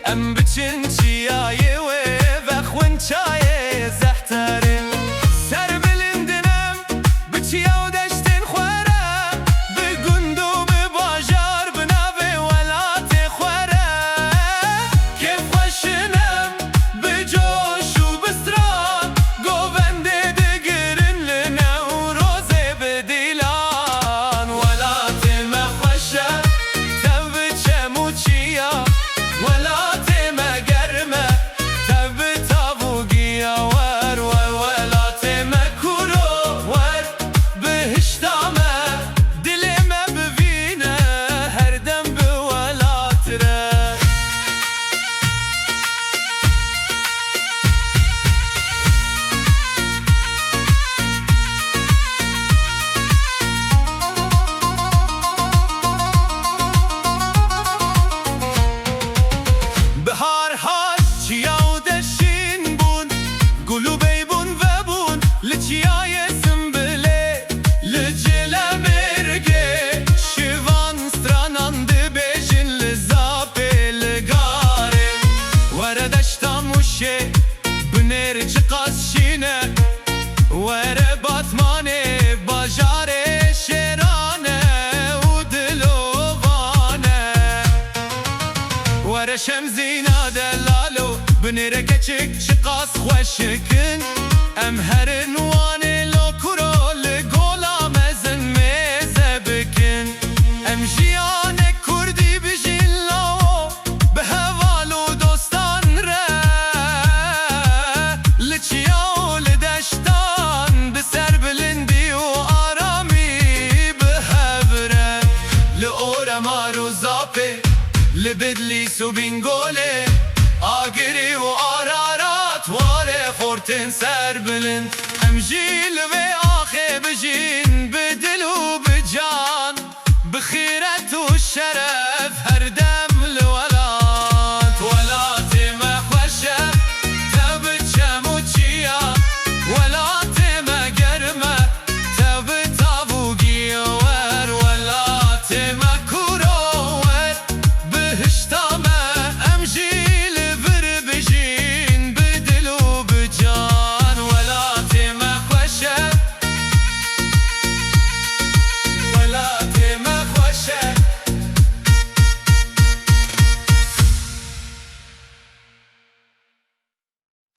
ام بچن چیای و بخون چای زحترین سر بلندنم بچیا و دشتن خوره بگند و بباجار بناوه ولات خوره کیف خوشنم بجوش و بسران گوونده دگرن لنو روزه بدیلان ولات مخوشه تب چمو چیا ولات مگرمه تب تابوگیا ور و ولات مکورو ور بهشتامه دلم ببینه هر دم به ولات ره بهار هات چیا و دشین بون گلو بیبون و بون لچیای سنبله لجله مرگه شیوان سترانان ده بیجن لزاپه لگاره وره دشتا موشه بنر چقاس شینه وره باتمانه باجاره شیرانه و دلوانه وره شمزینا دلالو بنره کچک شقاس خوشکن ام هرن وانه لو کرو لگولا مزن میزه بکن ام جیانه کردی بجین لو به هوالو دوستان ره لچیا و لدشتان بسر بلندی و آرامی به هبره لعور مارو زاپه لبدلیس و بینگوله آگری و آرارات واره خورتن سر بلند ام جیل و آخه بجین بدلو